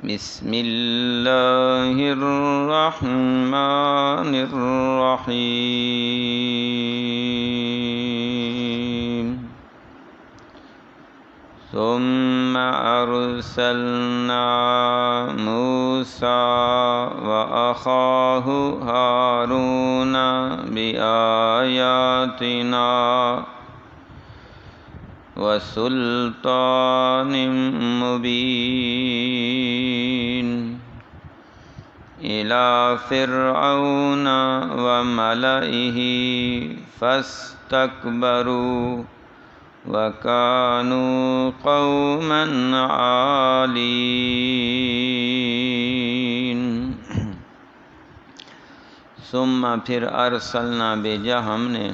بسم اللہ الرحمن الرحیم ثم ارسلنا موسیٰ واخاہ ہارون بآیاتنا وسلطان مبین إلى فرعون وملئه فاستكبروا وكانوا قوما عالين ثم پھر ارسلنا بھیجا ہم نے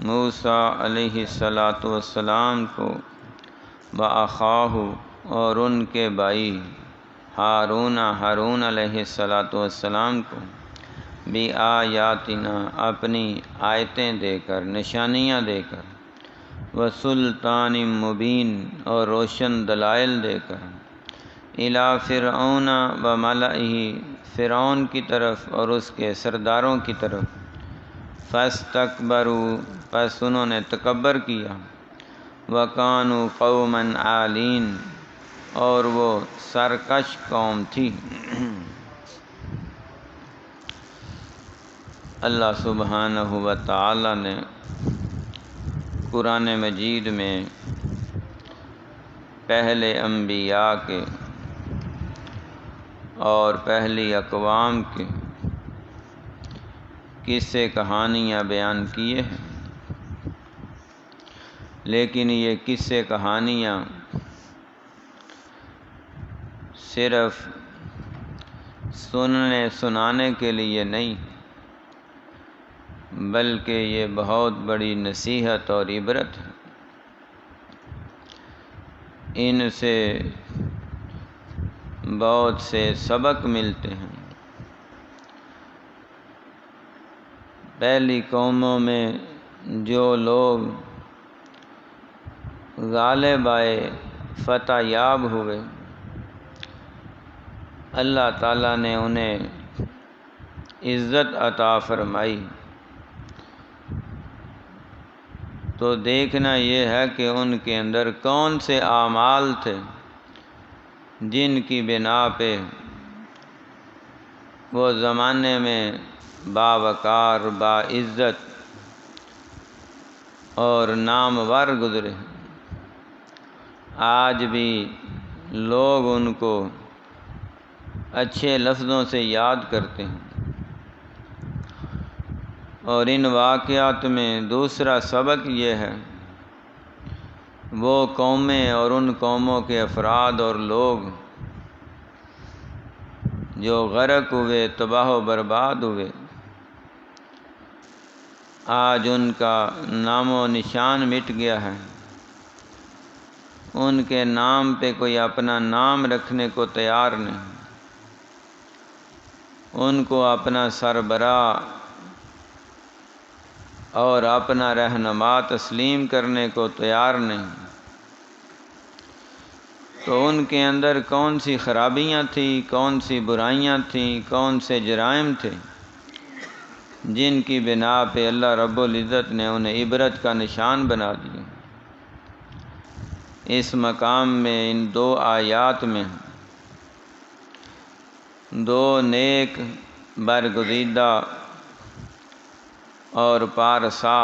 موسیٰ علیہ السلام کو وأخاہ اور ان کے بھائی ہارون علیہ السلام کو بآیاتنا اپنی آیتیں دے کر نشانیاں دے کر وسلطان مبین اور روشن دلائل دے کر الی فرعون وملئہ فرعون کی طرف اور اس کے سرداروں کی طرف فاستکبروا پس انہوں نے تکبر کیا وکانوا قوما عالین اور وہ سرکش قوم تھی۔ اللہ سبحانہ و تعالی نے قرآن مجید میں پہلے انبیاء کے اور پہلی اقوام کے قصے کہانیاں بیان کیے ہیں، لیکن یہ قصے کہانیاں صرف سنانے کے لیے نہیں، بلکہ یہ بہت بڑی نصیحت اور عبرت ہے۔ ان سے بہت سے سبق ملتے ہیں۔ پہلی قوموں میں جو لوگ غالب آئے، فتح یاب ہوئے، اللہ تعالیٰ نے انہیں عزت عطا فرمائی، تو دیکھنا یہ ہے کہ ان کے اندر کون سے اعمال تھے جن کی بنا پہ وہ زمانے میں باوقار، باعزت اور نامور گزرے۔ آج بھی لوگ ان کو اچھے لفظوں سے یاد کرتے ہیں، اور ان واقعات میں دوسرا سبق یہ ہے، وہ قومیں اور ان قوموں کے افراد اور لوگ جو غرق ہوئے، تباہ و برباد ہوئے، آج ان کا نام و نشان مٹ گیا ہے۔ ان کے نام پہ کوئی اپنا نام رکھنے کو تیار نہیں، ان کو اپنا سربراہ اور اپنا رہنما تسلیم کرنے کو تیار نہیں۔ تو ان کے اندر کون سی خرابیاں تھیں، کون سی برائیاں تھیں، کون سے جرائم تھے جن کی بنا پہ اللہ رب العزت نے انہیں عبرت کا نشان بنا دیا۔ اس مقام میں ان دو آیات میں دو نیک، برگزیدہ اور پارسا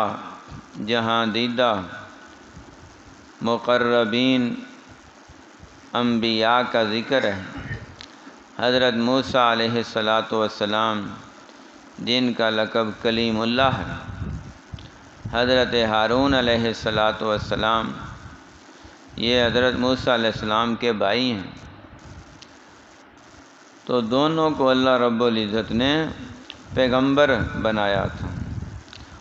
جہاں دیدہ مقربین انبیاء کا ذکر ہے۔ حضرت موسیٰ علیہ السلام جن کا لقب کلیم اللہ ہے، حضرت ہارون علیہ السلام یہ حضرت موسیٰ علیہ السلام کے بھائی ہیں۔ تو دونوں کو اللہ رب العزت نے پیغمبر بنایا تھا،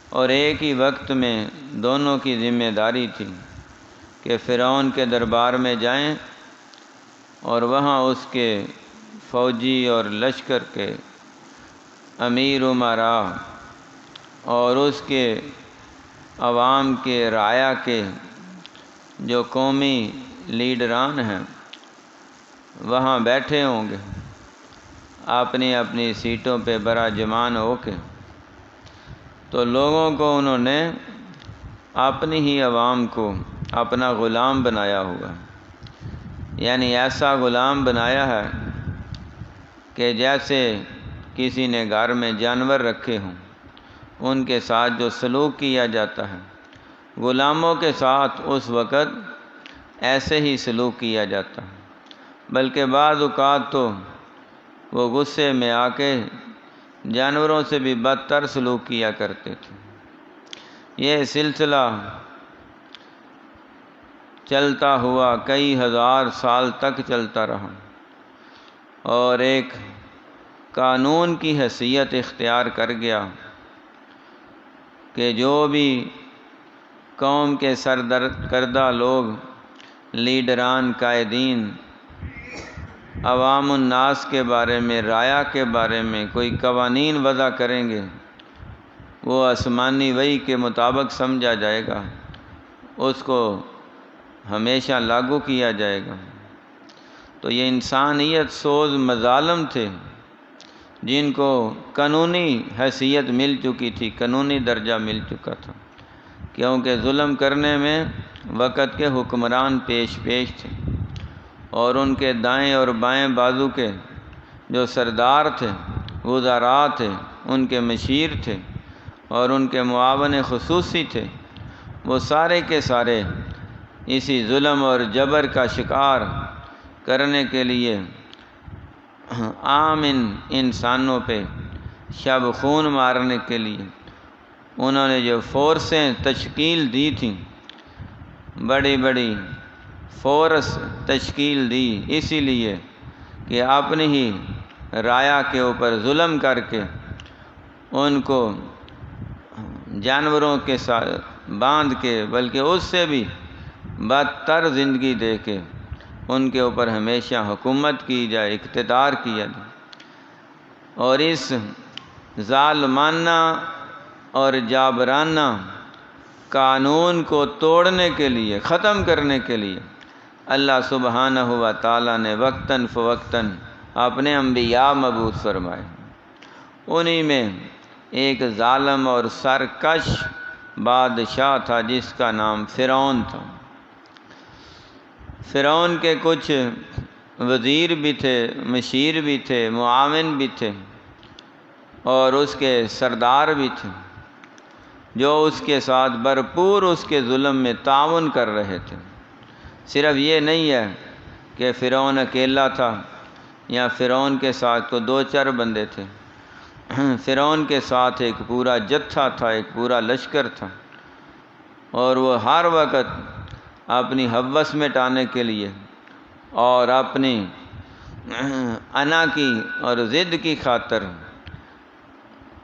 اور ایک ہی وقت میں دونوں کی ذمہ داری تھی کہ فرعون کے دربار میں جائیں اور وہاں اس کے فوجی اور لشکر کے امیر امرا اور اس کے عوام کے رعایا کے جو قومی لیڈران ہیں وہاں بیٹھے ہوں گے اپنی اپنی سیٹوں پہ براجمان ہو کے، تو لوگوں کو انہوں نے اپنی ہی عوام کو اپنا غلام بنایا ہوا، یعنی ایسا غلام بنایا ہے کہ جیسے کسی نے گھر میں جانور رکھے ہوں، ان کے ساتھ جو سلوک کیا جاتا ہے، غلاموں کے ساتھ اس وقت ایسے ہی سلوک کیا جاتا ہے، بلکہ بعض اوقات تو وہ غصے میں آ کے جانوروں سے بھی بدتر سلوک کیا کرتے تھے۔ یہ سلسلہ چلتا ہوا کئی ہزار سال تک چلتا رہا اور ایک قانون کی حیثیت اختیار کر گیا کہ جو بھی قوم کے سرکردہ لوگ، لیڈران، قائدین، عوام الناس کے بارے میں، رعایا کے بارے میں کوئی قوانین وضع کریں گے، وہ آسمانی وحی کے مطابق سمجھا جائے گا، اس کو ہمیشہ لاگو کیا جائے گا۔ تو یہ انسانیت سوز مظالم تھے جن کو قانونی حیثیت مل چکی تھی، قانونی درجہ مل چکا تھا، کیونکہ ظلم کرنے میں وقت کے حکمران پیش تھے، اور ان کے دائیں اور بائیں بازو کے جو سردار تھے، وزراء تھے، ان کے مشیر تھے اور ان کے معاون خصوصی تھے، وہ سارے کے سارے اسی ظلم اور جبر کا شکار کرنے کے لیے عام انسانوں پہ شب خون مارنے کے لیے انہوں نے جو فورسیں تشکیل دی تھیں، بڑی بڑی فورس تشکیل دی، اسی لیے کہ اپنی ہی رعایا کے اوپر ظلم کر کے ان کو جانوروں کے ساتھ باندھ کے، بلکہ اس سے بھی بدتر زندگی دے کے ان کے اوپر ہمیشہ حکومت کی جائے، اقتدار کیا جائے۔ اور اس ظالمانہ اور جابرانہ قانون کو توڑنے کے لیے، ختم کرنے کے لیے اللہ سبحانہ و تعالیٰ نے وقتاً فوقتاً اپنے انبیاء مبعوث فرمائے۔ انہی میں ایک ظالم اور سرکش بادشاہ تھا جس کا نام فرعون تھا۔ فرعون کے کچھ وزیر بھی تھے، مشیر بھی تھے، معاون بھی تھے اور اس کے سردار بھی تھے، جو اس کے ساتھ بھرپور اس کے ظلم میں تعاون کر رہے تھے۔ صرف یہ نہیں ہے کہ فرعون اکیلا تھا یا فرعون کے ساتھ تو دو چار بندے تھے، فرعون کے ساتھ ایک پورا جتھا تھا، ایک پورا لشکر تھا، اور وہ ہر وقت اپنی ہوس مٹانے کے لیے اور اپنی انا کی اور ضد کی خاطر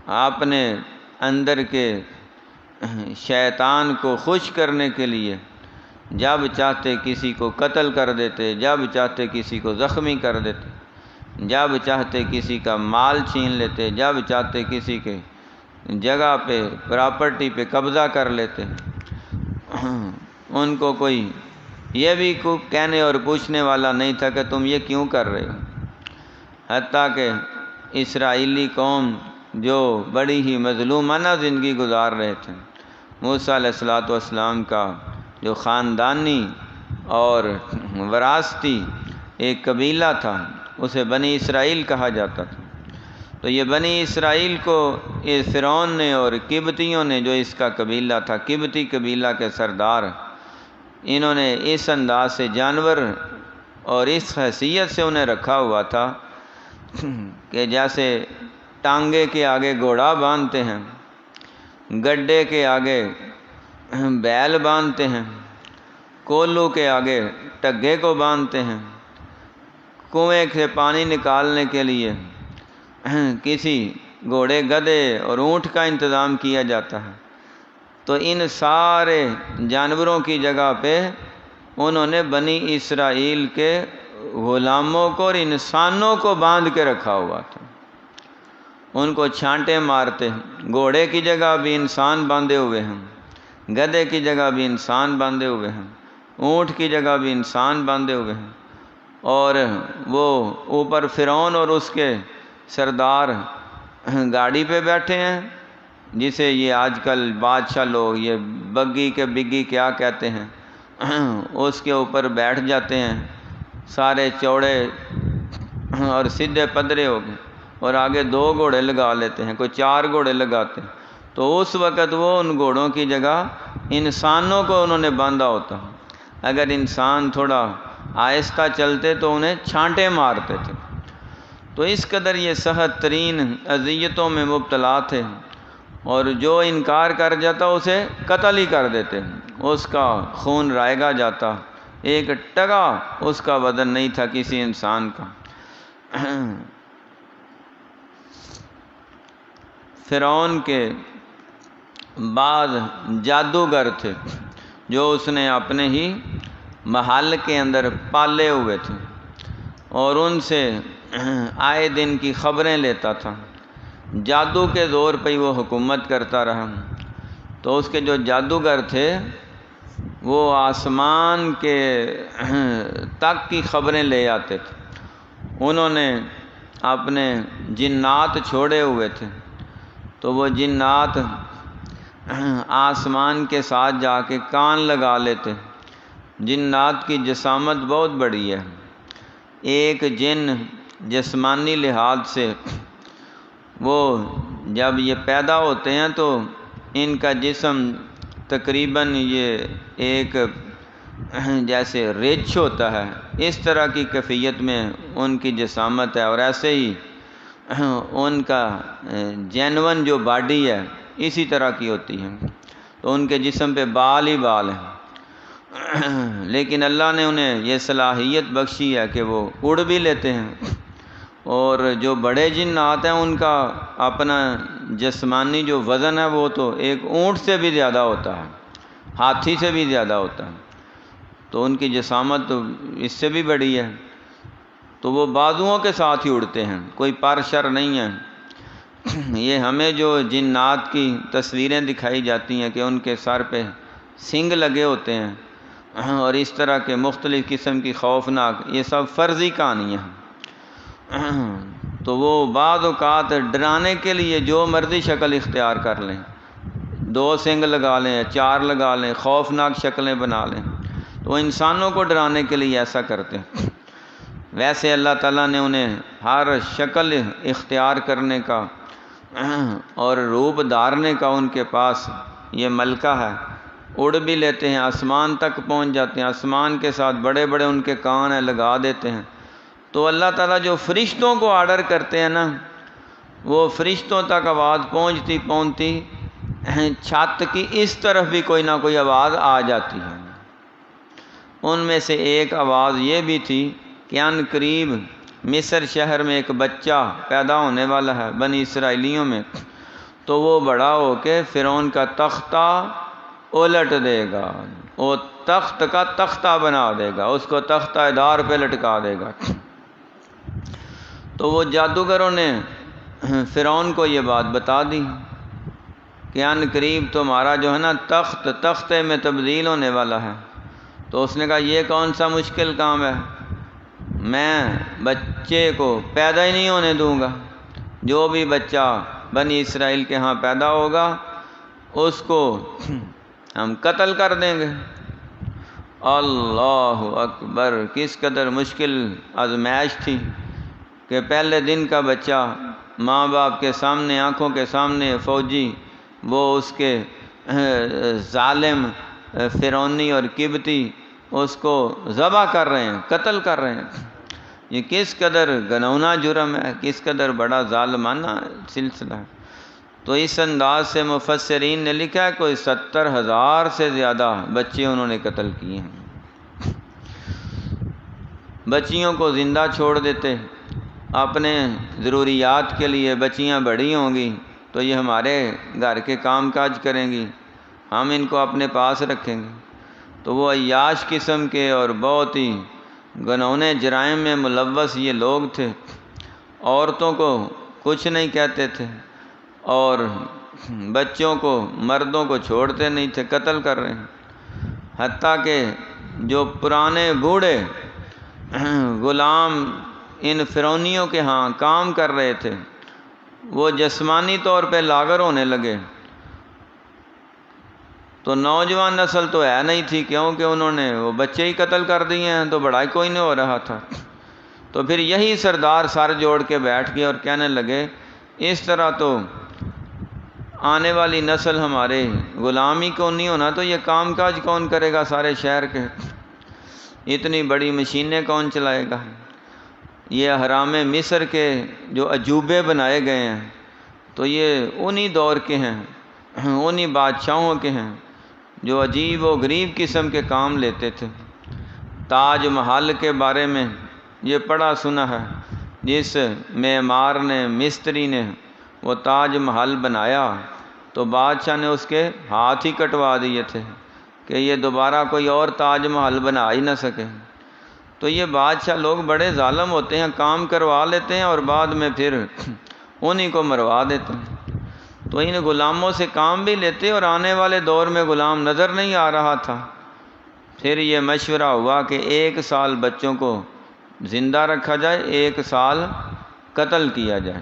اپنے اندر کے شیطان کو خوش کرنے کے لیے جب چاہتے کسی کو قتل کر دیتے، جب چاہتے کسی کو زخمی کر دیتے، جب چاہتے کسی کا مال چھین لیتے، جب چاہتے کسی کے جگہ پہ، پراپرٹی پہ قبضہ کر لیتے۔ ان کو کوئی یہ بھی کہنے اور پوچھنے والا نہیں تھا کہ تم یہ کیوں کر رہے ہو۔ حتیٰ کہ اسرائیلی قوم جو بڑی ہی مظلومانہ زندگی گزار رہے تھے، موسیٰ علیہ السلام کا جو خاندانی اور وراثتی ایک قبیلہ تھا، اسے بنی اسرائیل کہا جاتا تھا۔ تو یہ بنی اسرائیل کو اس فرعون نے اور قبطیوں نے، جو اس کا قبیلہ تھا، قبطی قبیلہ کے سردار، انہوں نے اس انداز سے جانور اور اس حیثیت سے انہیں رکھا ہوا تھا کہ جیسے ٹانگے کے آگے گھوڑا باندھتے ہیں، گڈھے کے آگے بیل باندھتے ہیں، کولو کے آگے ٹگے کو باندھتے ہیں، کنویں سے پانی نکالنے کے لیے کسی گھوڑے، گدھے اور اونٹ کا انتظام کیا جاتا ہے، تو ان سارے جانوروں کی جگہ پہ انہوں نے بنی اسرائیل کے غلاموں کو اور انسانوں کو باندھ کے رکھا ہوا تھا۔ ان کو چھانٹے مارتے، گھوڑے کی جگہ بھی انسان باندھے ہوئے ہیں، گدھے کی جگہ بھی انسان باندھے ہوئے ہیں، اونٹ کی جگہ بھی انسان باندھے ہوئے ہیں، اور وہ اوپر فرعون اور اس کے سردار گاڑی پہ بیٹھے ہیں، جسے یہ آج کل بادشاہ لوگ یہ بگی کے بگی کیا کہتے ہیں، اس کے اوپر بیٹھ جاتے ہیں، سارے چوڑے اور سیدھے پدرے ہو گئے، اور آگے 2 گھوڑے لگا لیتے ہیں، کوئی 4 گھوڑے لگاتے ہیں۔ تو اس وقت وہ ان گھوڑوں کی جگہ انسانوں کو انہوں نے باندھا ہوتا، اگر انسان تھوڑا آہستہ چلتے تو انہیں چھانٹے مارتے تھے۔ تو اس قدر یہ سخت ترین اذیتوں میں مبتلا تھے، اور جو انکار کر جاتا اسے قتل ہی کر دیتے، اس کا خون رائگا جاتا، ایک ٹگا اس کا وزن نہیں تھا کسی انسان کا۔ فرعون کے بعد جادوگر تھے جو اس نے اپنے ہی محل کے اندر پالے ہوئے تھے، اور ان سے آئے دن کی خبریں لیتا تھا۔ جادو کے زور پہ ہی وہ حکومت کرتا رہا۔ تو اس کے جو جادوگر تھے وہ آسمان کے تک کی خبریں لے آتے تھے۔ انہوں نے اپنے جنات چھوڑے ہوئے تھے، تو وہ جنات آسمان کے ساتھ جا کے کان لگا لیتے۔ جنات کی جسامت بہت بڑی ہے۔ ایک جن جسمانی لحاظ سے وہ جب یہ پیدا ہوتے ہیں تو ان کا جسم تقریباً یہ ایک جیسے ریچھ ہوتا ہے، اس طرح کی کیفیت میں ان کی جسامت ہے، اور ایسے ہی ان کا جینون جو باڈی ہے اسی طرح کی ہوتی ہے۔ تو ان کے جسم پہ بال ہی بال ہیں، لیکن اللہ نے انہیں یہ صلاحیت بخشی ہے کہ وہ اڑ بھی لیتے ہیں، اور جو بڑے جنات ہیں ان کا اپنا جسمانی جو وزن ہے وہ تو ایک اونٹ سے بھی زیادہ ہوتا ہے، ہاتھی سے بھی زیادہ ہوتا ہے، تو ان کی جسامت تو اس سے بھی بڑی ہے۔ تو وہ بازوؤں کے ساتھ ہی اڑتے ہیں، کوئی پر شر نہیں ہے۔ یہ ہمیں جو جنات کی تصویریں دکھائی جاتی ہیں کہ ان کے سر پہ سنگ لگے ہوتے ہیں اور اس طرح کے مختلف قسم کی خوفناک، یہ سب فرضی کہانیاں ہیں۔ تو وہ بعض اوقات ڈرانے کے لیے جو مرضی شکل اختیار کر لیں، 2 سنگ لگا لیں، 4 لگا لیں، خوفناک شکلیں بنا لیں، تو وہ انسانوں کو ڈرانے کے لیے ایسا کرتے ہیں۔ ویسے اللہ تعالیٰ نے انہیں ہر شکل اختیار کرنے کا اور روپ دھارنے کا ان کے پاس یہ ملکہ ہے، اڑ بھی لیتے ہیں، آسمان تک پہنچ جاتے ہیں، آسمان کے ساتھ بڑے بڑے ان کے کان ہیں، لگا دیتے ہیں۔ تو اللہ تعالیٰ جو فرشتوں کو آرڈر کرتے ہیں نا، وہ فرشتوں تک آواز پہنچتی چھت کی اس طرف بھی کوئی نہ کوئی آواز آ جاتی ہے۔ ان میں سے ایک آواز یہ بھی تھی کہ ان قریب مصر شہر میں ایک بچہ پیدا ہونے والا ہے بنی اسرائیلیوں میں، تو وہ بڑا ہو کے فرعون کا تختہ الٹ دے گا، وہ تخت کا تختہ بنا دے گا، اس کو تختہ دار پہ لٹکا دے گا۔ تو وہ جادوگروں نے فرعون کو یہ بات بتا دی کہ ان قریب تمہارا جو ہے نا تختے میں تبدیل ہونے والا ہے۔ تو اس نے کہا یہ کون سا مشکل کام ہے، میں بچے کو پیدا ہی نہیں ہونے دوں گا، جو بھی بچہ بنی اسرائیل کے ہاں پیدا ہوگا اس کو ہم قتل کر دیں گے۔ اللہ اکبر، کس قدر مشکل آزمائش تھی کہ پہلے دن کا بچہ ماں باپ کے سامنے، آنکھوں کے سامنے فوجی وہ اس کے ظالم فرعونی اور قبطی اس کو ذبح کر رہے ہیں، قتل کر رہے ہیں۔ یہ کس قدر گنونا جرم ہے، کس قدر بڑا ظالمانہ سلسلہ ہے۔ تو اس انداز سے مفسرین نے لکھا ہے کوئی 70,000 سے زیادہ بچے انہوں نے قتل کیے ہیں۔ بچیوں کو زندہ چھوڑ دیتے اپنے ضروریات کے لیے، بچیاں بڑی ہوں گی تو یہ ہمارے گھر کے کام کاج کریں گی، ہم ان کو اپنے پاس رکھیں گے۔ تو وہ عیاش قسم کے اور بہت ہی گنونے جرائم میں ملوث یہ لوگ تھے، عورتوں کو کچھ نہیں کہتے تھے اور بچوں کو، مردوں کو چھوڑتے نہیں تھے، قتل کر رہے ہیں۔ حتیٰ کہ جو پرانے بوڑھے غلام ان فرعونیوں کے ہاں کام کر رہے تھے، وہ جسمانی طور پہ لاغر ہونے لگے، تو نوجوان نسل تو ہے نہیں تھی، کیونکہ انہوں نے وہ بچے ہی قتل کر دیے ہیں، تو بڑا کوئی نہیں ہو رہا تھا۔ تو پھر یہی سردار سر جوڑ کے بیٹھ گئے اور کہنے لگے اس طرح تو آنے والی نسل ہمارے غلام ہی کون نہیں ہونا، تو یہ کام کاج کون کرے گا سارے شہر کے، اتنی بڑی مشینیں کون چلائے گا۔ یہ اہرام مصر کے جو عجوبے بنائے گئے ہیں تو یہ انہی دور کے ہیں، انہی بادشاہوں کے ہیں جو عجیب و غریب قسم کے کام لیتے تھے۔ تاج محل کے بارے میں یہ پڑھا سنا ہے، جس معمار نے، مستری نے وہ تاج محل بنایا تو بادشاہ نے اس کے ہاتھ ہی کٹوا دیے تھے کہ یہ دوبارہ کوئی اور تاج محل بنا ہی نہ سکے۔ تو یہ بادشاہ لوگ بڑے ظالم ہوتے ہیں، کام کروا لیتے ہیں اور بعد میں پھر انہی کو مروا دیتے ہیں۔ تو ان غلاموں سے کام بھی لیتے اور آنے والے دور میں غلام نظر نہیں آ رہا تھا۔ پھر یہ مشورہ ہوا کہ 1 سال بچوں کو زندہ رکھا جائے، 1 سال قتل کیا جائے۔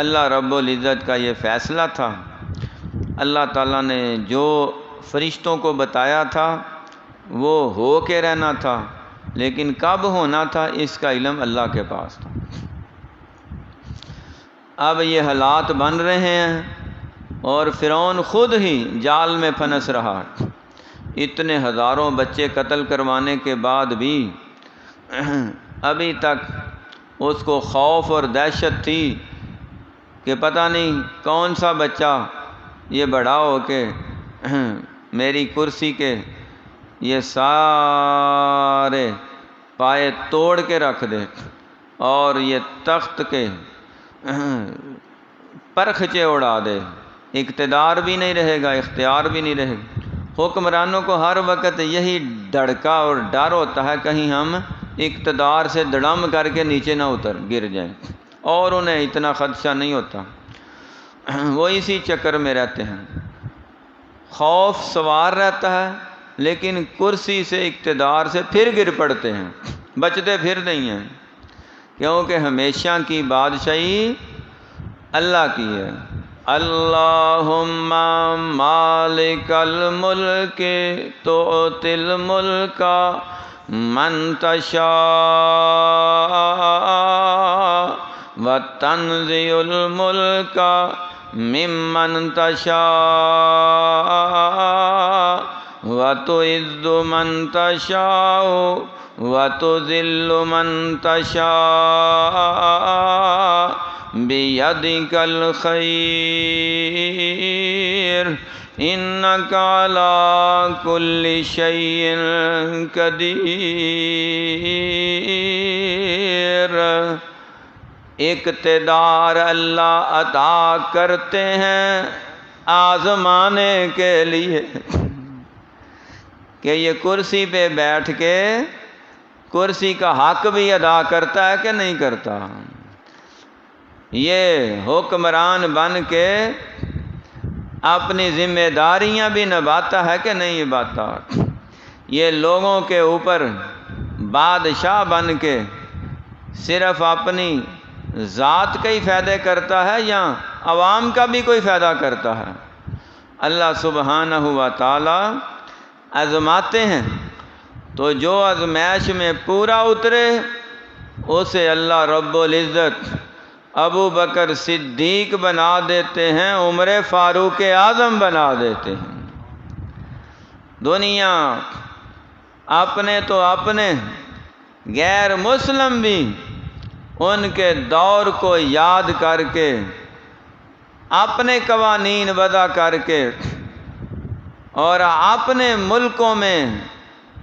اللہ رب العزت کا یہ فیصلہ تھا۔ اللہ تعالیٰ نے جو فرشتوں کو بتایا تھا وہ ہو کے رہنا تھا، لیکن کب ہونا تھا اس کا علم اللہ کے پاس تھا۔ اب یہ حالات بن رہے ہیں اور فرعون خود ہی جال میں پھنس رہا، اتنے ہزاروں بچے قتل کروانے کے بعد بھی ابھی تک اس کو خوف اور دہشت تھی کہ پتہ نہیں کون سا بچہ یہ بڑا ہو کے میری کرسی کے یہ سارے پائے توڑ کے رکھ دے اور یہ تخت کے پرخچے اڑا دے، اقتدار بھی نہیں رہے گا، اختیار بھی نہیں رہے گا۔ حکمرانوں کو ہر وقت یہی دھڑکا اور ڈر ہوتا ہے کہیں ہم اقتدار سے دڑم کر کے نیچے نہ گر جائیں، اور انہیں اتنا خدشہ نہیں ہوتا، وہ اسی چکر میں رہتے ہیں، خوف سوار رہتا ہے لیکن کرسی سے، اقتدار سے پھر گر پڑتے ہیں، بچتے پھر نہیں ہیں، کیونکہ ہمیشہ کی بادشاہی اللہ کی ہے۔ اللہم مالک الملک تؤتی الملک من تشاء وتنزع الملک ممن تشاء وتعز من تشاء وتذل من تشاء بیدک الخیر انک علی کل شیء قدیر۔ اقتدار اللہ عطا کرتے ہیں آزمانے کے لیے کہ یہ کرسی پہ بیٹھ کے کرسی کا حق بھی ادا کرتا ہے کہ نہیں کرتا، یہ حکمران بن کے اپنی ذمہ داریاں بھی نبھاتا ہے کہ نہیں نبھاتا، یہ لوگوں کے اوپر بادشاہ بن کے صرف اپنی ذات کا ہی فائدہ کرتا ہے یا عوام کا بھی کوئی فائدہ کرتا ہے۔ اللہ سبحانہ و تعالی آزماتے ہیں تو جو آزمائش میں پورا اترے اسے اللہ رب العزت ابو بکر صدیق بنا دیتے ہیں، عمر فاروق اعظم بنا دیتے ہیں۔ دنیا اپنے تو اپنے غیر مسلم بھی ان کے دور کو یاد کر کے اپنے قوانین وضع کر کے اور اپنے ملکوں میں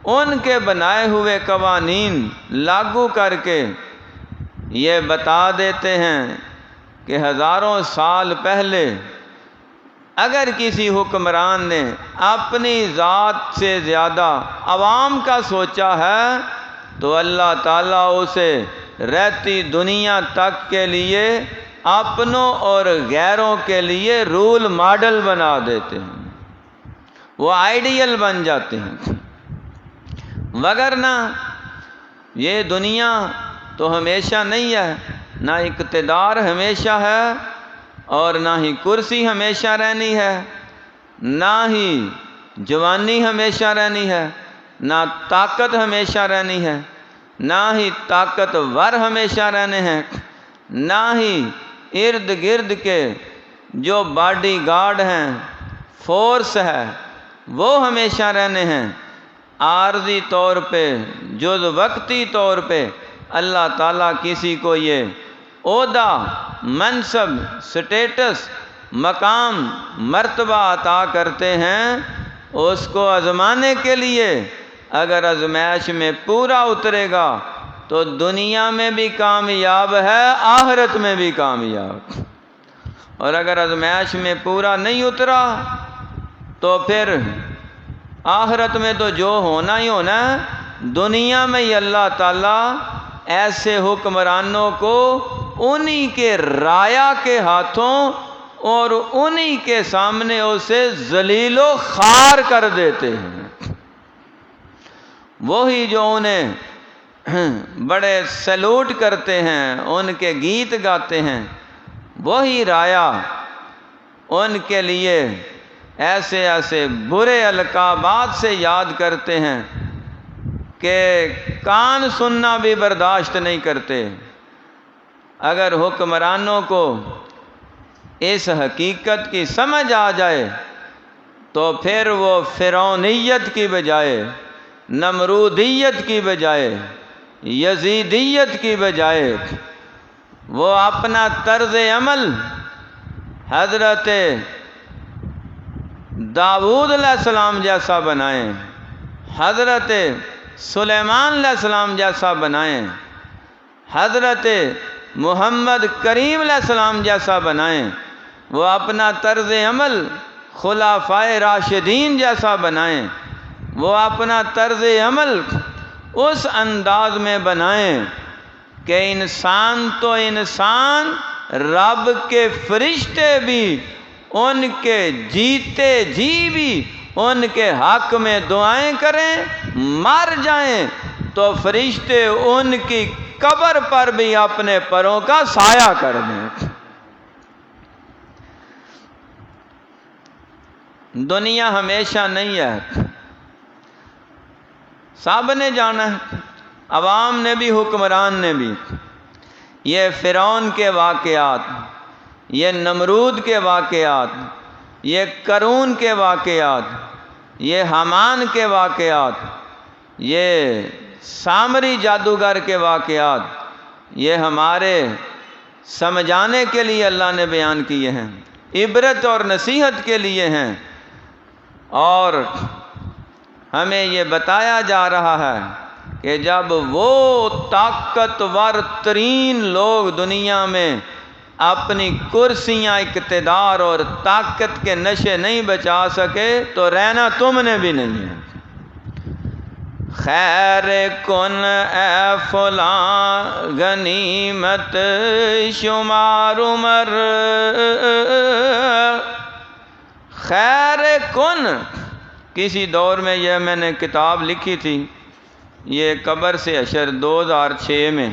ان کے بنائے ہوئے قوانین لاگو کر کے یہ بتا دیتے ہیں کہ ہزاروں سال پہلے اگر کسی حکمران نے اپنی ذات سے زیادہ عوام کا سوچا ہے تو اللہ تعالیٰ اسے رہتی دنیا تک کے لیے اپنوں اور غیروں کے لیے رول ماڈل بنا دیتے ہیں، وہ آئیڈیل بن جاتے ہیں۔ وگرنہ یہ دنیا تو ہمیشہ نہیں ہے، نہ اقتدار ہمیشہ ہے اور نہ ہی کرسی ہمیشہ رہنی ہے، نہ ہی جوانی ہمیشہ رہنی ہے، نہ طاقت ہمیشہ رہنی ہے، نہ ہی طاقتور ہمیشہ رہنے ہیں، نہ ہی ارد گرد کے جو باڈی گارڈ ہیں، فورس ہے، وہ ہمیشہ رہنے ہیں۔ عارضی طور پہ، جز وقتی طور پہ اللہ تعالیٰ کسی کو یہ عہدہ، منصب، سٹیٹس، مقام، مرتبہ عطا کرتے ہیں، اس کو آزمانے کے لیے۔ اگر آزمائش میں پورا اترے گا تو دنیا میں بھی کامیاب ہے، آخرت میں بھی کامیاب، اور اگر آزمائش میں پورا نہیں اترا تو پھر آخرت میں تو جو ہونا ہی ہونا ہے۔ دنیا میں ہی اللہ تعالیٰ ایسے حکمرانوں کو انہی کے رایا کے ہاتھوں اور انہی کے سامنے اسے ذلیل و خوار کر دیتے ہیں۔ وہی جو انہیں بڑے سیلوٹ کرتے ہیں، ان کے گیت گاتے ہیں، وہی رایا ان کے لیے ایسے ایسے برے القابات سے یاد کرتے ہیں کہ کان سننا بھی برداشت نہیں کرتے۔ اگر حکمرانوں کو اس حقیقت کی سمجھ آ جائے تو پھر وہ فرعونیت کی بجائے، نمرودیت کی بجائے، یزیدیت کی بجائے وہ اپنا طرز عمل حضرت داؤد علیہ السلام جیسا بنائیں، حضرت سلیمان علیہ السلام جیسا بنائیں، حضرت محمد کریم علیہ السلام جیسا بنائیں۔ وہ اپنا طرز عمل خلفائے راشدین جیسا بنائیں، وہ اپنا طرز عمل اس انداز میں بنائیں کہ انسان تو انسان، رب کے فرشتے بھی ان کے جیتے جی بھی ان کے حق میں دعائیں کریں، مر جائیں تو فرشتے ان کی قبر پر بھی اپنے پروں کا سایہ کر دیں۔ دنیا ہمیشہ نہیں ہے، سب نے جانا ہے، عوام نے بھی، حکمران نے بھی۔ یہ فرعون کے واقعات، یہ نمرود کے واقعات، یہ قارون کے واقعات، یہ حامان کے واقعات، یہ سامری جادوگر کے واقعات، یہ ہمارے سمجھانے کے لیے اللہ نے بیان کیے ہیں، عبرت اور نصیحت کے لیے ہیں، اور ہمیں یہ بتایا جا رہا ہے کہ جب وہ طاقتور ترین لوگ دنیا میں اپنی کرسیاں، اقتدار اور طاقت کے نشے نہیں بچا سکے تو رہنا تم نے بھی نہیں ہے۔ خیر کن اے فلاں غنیمت شمار عمر، خیر کن۔ کسی دور میں یہ میں نے کتاب لکھی تھی، یہ قبر سے حشر 2006 میں،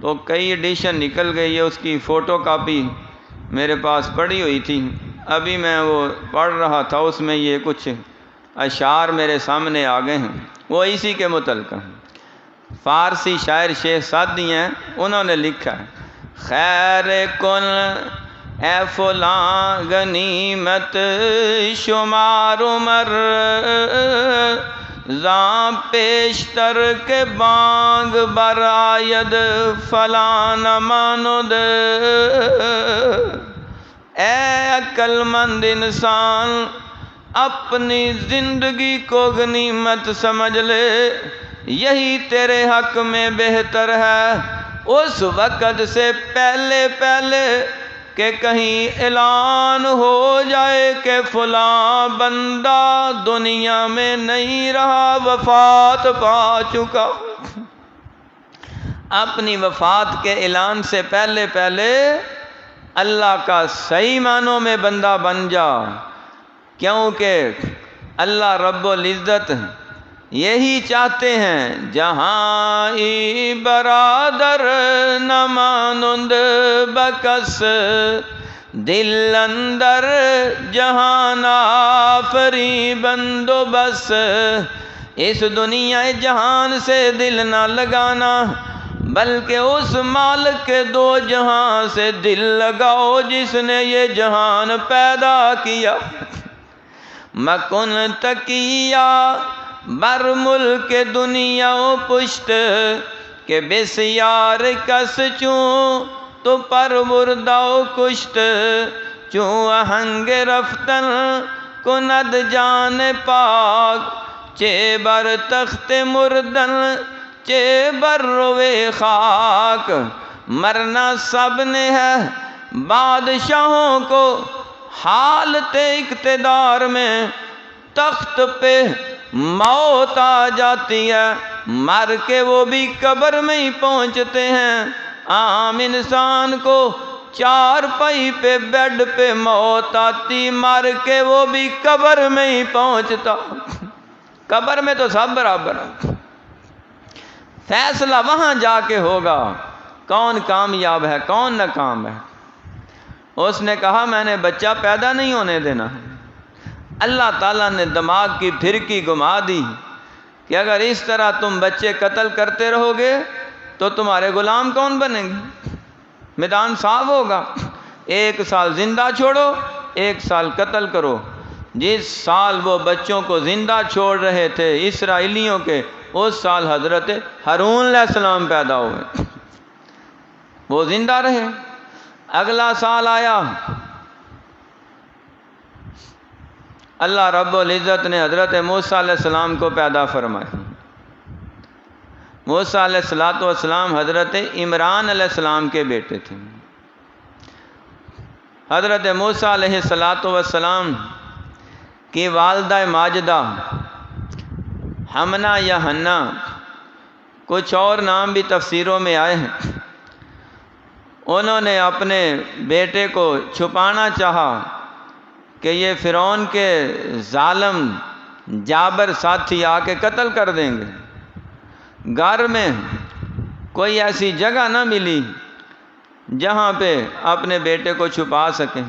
تو کئی ایڈیشن نکل گئی ہے، اس کی فوٹو کاپی میرے پاس پڑی ہوئی تھی، ابھی میں وہ پڑھ رہا تھا، اس میں یہ کچھ اشعار میرے سامنے آ گئے ہیں، وہ اسی کے متعلق ہیں۔ فارسی شاعر شیخ سعدی ہیں، انہوں نے لکھا ہے، خیر کن اے فلاں غنیمت شمار عمر، زاں پیشتر کے بانگ برآید فلاں نہ ماند۔ اے عقل مند انسان اپنی زندگی کو غنیمت سمجھ لے، یہی تیرے حق میں بہتر ہے، اس وقت سے پہلے پہلے کہ کہیں اعلان ہو جائے کہ فلاں بندہ دنیا میں نہیں رہا، وفات پا چکا۔ اپنی وفات کے اعلان سے پہلے پہلے اللہ کا صحیح معنوں میں بندہ بن جا، کیونکہ اللہ رب العزت یہی چاہتے ہیں جہاں ای برادر نہ مانند بکس، دل اندر جہان آفری بندو بس، اس دنیا جہان سے دل نہ لگانا بلکہ اس مالک کے دو جہاں سے دل لگاؤ جس نے یہ جہان پیدا کیا۔ مکن تکیہ بر ملک دنیا و پشت، کہ بسیار کس چوں تو پروردہ و کشت، چوں آہنگ رفتن کند جان پاک، چے بر تخت مردن چے بر روے خاک، مرنا سب نے ہے بادشاہوں کو حالت اقتدار میں، تخت پہ موت آ جاتی ہے مر کے وہ بھی قبر میں ہی پہنچتے ہیں۔ عام انسان کو چار پائی پہ بیڈ پہ موت آتی، مر کے وہ بھی قبر میں ہی پہنچتا۔ قبر میں تو سب برابر ہے، فیصلہ وہاں جا کے ہوگا کون کامیاب ہے کون ناکام ہے۔ اس نے کہا میں نے بچہ پیدا نہیں ہونے دینا۔ اللہ تعالیٰ نے دماغ کی پھرکی گھما دی کہ اگر اس طرح تم بچے قتل کرتے رہو گے تو تمہارے غلام کون بنیں گے؟ میدان صاف ہوگا، 1 سال زندہ چھوڑو 1 سال قتل کرو۔ جس سال وہ بچوں کو زندہ چھوڑ رہے تھے اسرائیلیوں کے، اس سال حضرت ہارون علیہ السلام پیدا ہوئے، وہ زندہ رہے۔ اگلا سال آیا، اللہ رب العزت نے حضرت موسیٰ علیہ السلام کو پیدا فرمایا۔ موسیٰ علیہ السلام حضرت عمران علیہ السلام کے بیٹے تھے۔ حضرت موسیٰ علیہ السلام کی والدہ ماجدہ ہمنا یا ہنا، کچھ اور نام بھی تفسیروں میں آئے ہیں، انہوں نے اپنے بیٹے کو چھپانا چاہا کہ یہ فرعون کے ظالم جابر ساتھی آ کے قتل کر دیں گے۔ گھر میں کوئی ایسی جگہ نہ ملی جہاں پہ اپنے بیٹے کو چھپا سکیں۔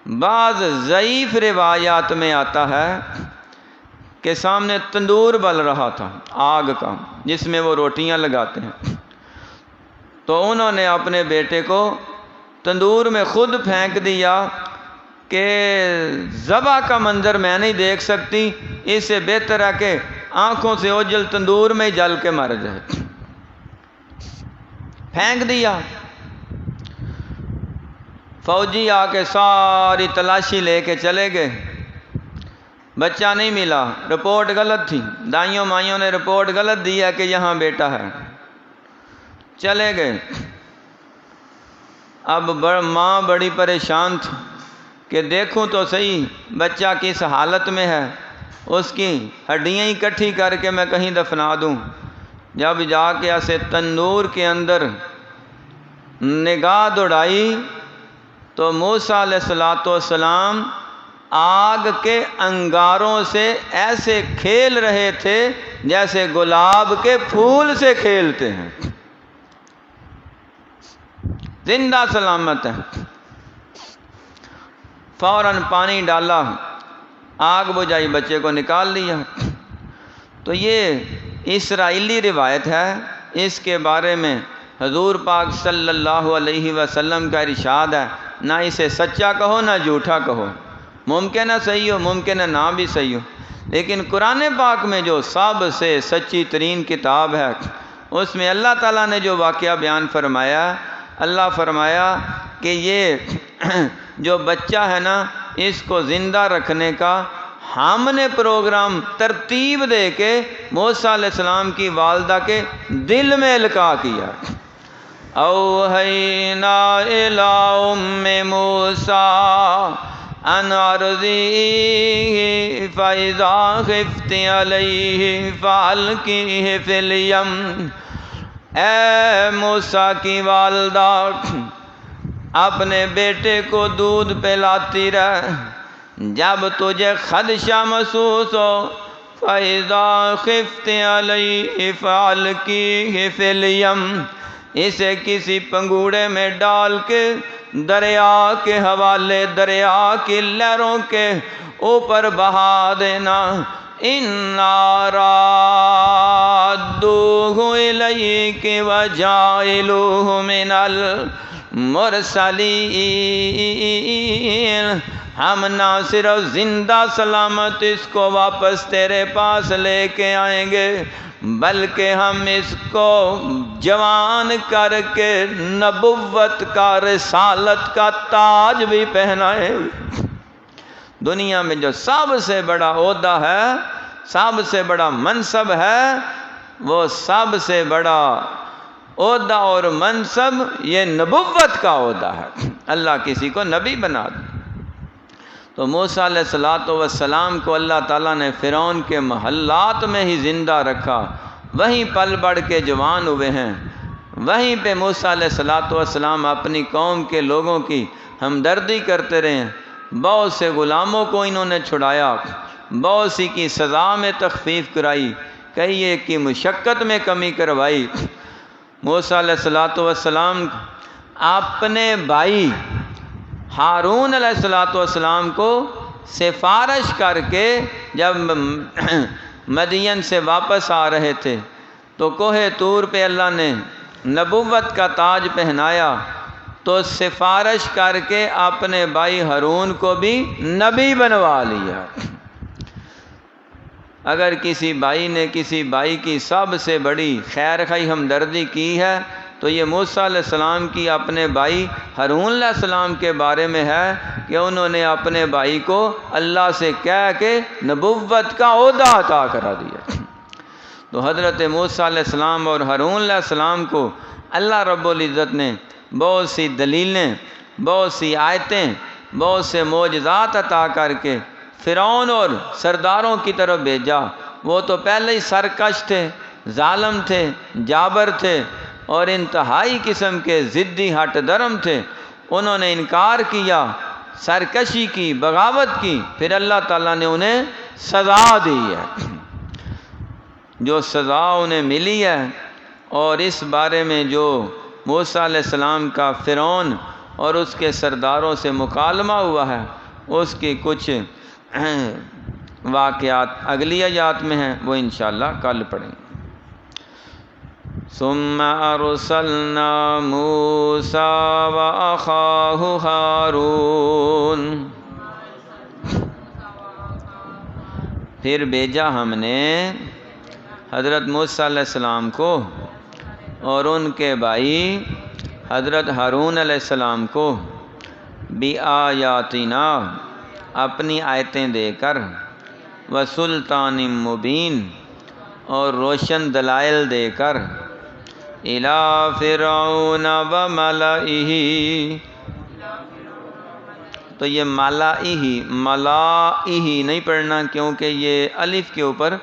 بعض ضعیف روایات میں آتا ہے کہ سامنے تندور بل رہا تھا آگ کا جس میں وہ روٹیاں لگاتے ہیں، تو انہوں نے اپنے بیٹے کو تندور میں خود پھینک دیا کہ ذبح کا منظر میں نہیں دیکھ سکتی، اس سے بہتر ہے کہ آنکھوں سے اوجھل تندور میں جل کے مر جائے۔ پھینک دیا۔ فوجی آ کے ساری تلاشی لے کے چلے گئے، بچہ نہیں ملا، رپورٹ غلط تھی، دائیوں مائیوں نے رپورٹ غلط دی ہے کہ یہاں بیٹا ہے۔ چلے گئے۔ اب ماں بڑی پریشان تھی کہ دیکھوں تو صحیح بچہ کس حالت میں ہے، اس کی ہڈیاں اکٹھی کر کے میں کہیں دفنا دوں۔ جب جا کے ایسے تندور کے اندر نگاہ دوڑائی تو موسیٰ علیہ السلام آگ کے انگاروں سے ایسے کھیل رہے تھے جیسے گلاب کے پھول سے کھیلتے ہیں، زندہ سلامت ہے۔ فوراً پانی ڈالا، آگ بجھائی، بچے کو نکال لیا۔ تو یہ اسرائیلی روایت ہے، اس کے بارے میں حضور پاک صلی اللہ علیہ وسلم کا ارشاد ہے، نہ اسے سچا کہو نہ جھوٹا کہو، ممکن ہے صحیح ہو ممکن ہے نہ بھی صحیح ہو، لیکن قرآن پاک میں جو سب سے سچی ترین کتاب ہے اس میں اللہ تعالیٰ نے جو واقعہ بیان فرمایا، اللہ فرمایا کہ یہ جو بچہ ہے نا اس کو زندہ رکھنے کا ہم نے پروگرام ترتیب دے کے موسیٰ علیہ السلام کی والدہ کے دل میں القاء کیا۔ اوحینا الی ام موسیٰ ان ارضعیہ فاذا خفت علیہ فالقیہ فی الیم۔ اے موسیٰ کی والدہ اپنے بیٹے کو دودھ پلاتی رہ، جب تجھے خدشہ محسوس ہو فَإِذَا خِفْتِ عَلَيْهِ فَأَلْقِيهِ فِي الْيَمِّ، اسے کسی پنگوڑے میں ڈال کے دریا کے حوالے، دریا کی لہروں کے اوپر بہا دینا۔ اِنَّا رَادُّوهُ إِلَيْكِ وَجَاعِلُوهُ مِنَ الْمُرْسَلِينَ، ہم نہ صرف زندہ سلامت اس کو واپس تیرے پاس لے کے آئیں گے، بلکہ ہم اس کو جوان کر کے نبوت کا، رسالت کا تاج بھی پہنائیں۔ دنیا میں جو سب سے بڑا عہدہ ہے، سب سے بڑا منصب ہے، وہ سب سے بڑا عہدہ اور منصب یہ نبوت کا عہدہ ہے۔ اللہ کسی کو نبی بنا دے۔ تو موسیٰ علیہ السلام کو اللہ تعالیٰ نے فرعون کے محلات میں ہی زندہ رکھا، وہیں پل بڑھ کے جوان ہوئے ہیں۔ وہیں پہ موسیٰ علیہ السلام اپنی قوم کے لوگوں کی ہمدردی کرتے رہے ہیں۔ بہت سے غلاموں کو انہوں نے چھڑایا، بہت سی کی سزا میں تخفیف کرائی، کئی ایک کی مشقت میں کمی کروائی۔ موسیٰ علیہ السلام اپنے بھائی ہارون علیہ السلام کو سفارش کر کے جب مدین سے واپس آ رہے تھے تو کوہ طور پہ اللہ نے نبوت کا تاج پہنایا، تو سفارش کر کے اپنے بھائی ہارون کو بھی نبی بنوا لیا۔ اگر کسی بھائی نے کسی بھائی کی سب سے بڑی خیر خواہ ہمدردی کی ہے تو یہ موسیٰ علیہ السلام کی اپنے بھائی ہارون علیہ السلام کے بارے میں ہے کہ انہوں نے اپنے بھائی کو اللہ سے کہہ کے نبوت کا عہدہ عطا کرا دیا۔ تو حضرت موسیٰ علیہ السلام اور ہارون علیہ السلام کو اللہ رب العزت نے بہت سی دلیلیں، بہت سی آیتیں، بہت سے معجزات عطا کر کے فرعون اور سرداروں کی طرف بھیجا۔ وہ تو پہلے ہی سرکش تھے، ظالم تھے، جابر تھے اور انتہائی قسم کے ضدی ہٹ درم تھے۔ انہوں نے انکار کیا، سرکشی کی، بغاوت کی، پھر اللہ تعالیٰ نے انہیں سزا دی ہے۔ جو سزا انہیں ملی ہے، اور اس بارے میں جو موسیٰ علیہ السلام کا فرعون اور اس کے سرداروں سے مکالمہ ہوا ہے، اس کی کچھ واقعات اگلی آیات میں ہیں، وہ انشاءاللہ کل پڑھیں گے۔ ثم ارسلنا موسیٰ واخاہ ہارون، پھر بھیجا ہم نے حضرت موسیٰ علیہ السلام کو اور ان کے بھائی حضرت ہارون علیہ السلام کو بِآیاتِنَا، اپنی آیتیں دے کر، وَسُلْطَانٍ مُبِین، اور روشن دلائل دے کر، إِلَىٰ فِرْعَوْنَ وَمَلَئِهِ، تو یہ ملائہ نہیں پڑھنا کیونکہ یہ الف کے اوپر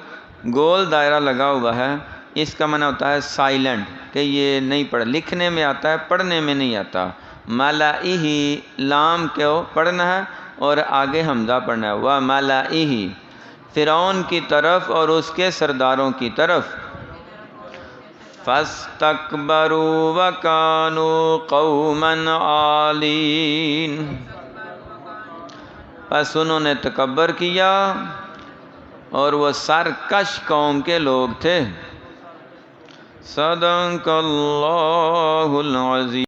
گول دائرہ لگا ہوا ہے، اس کا معنی ہوتا ہے سائلنٹ، کہ یہ نہیں پڑھ، لکھنے میں آتا ہے، پڑھنے میں نہیں آتا۔ ملائہ لام کو پڑھنا ہے اور آگے حمزہ پڑھنا ہے، وَمَلَئِهِ، فرعون کی طرف اور اس کے سرداروں کی طرف۔ فَاسْتَكْبَرُوا وَكَانُوا قَوْمًا عَالِينَ، پس انہوں نے تکبر کیا اور وہ سرکش قوم کے لوگ تھے۔ صدق اللہ العظیم۔